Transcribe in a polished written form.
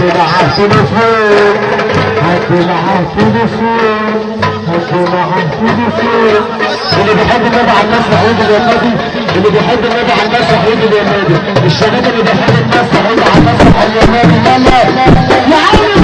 معاه تليفون هاتي معاه تليفون هاتي معاه تليفون اللي بيحب النبي على المسرح يجي يا نادي اللي بيحب النبي على المسرح يجي يا نادي الشباب اللي بيحب المسرح يجي على المسرح يا نادي يلا يا عم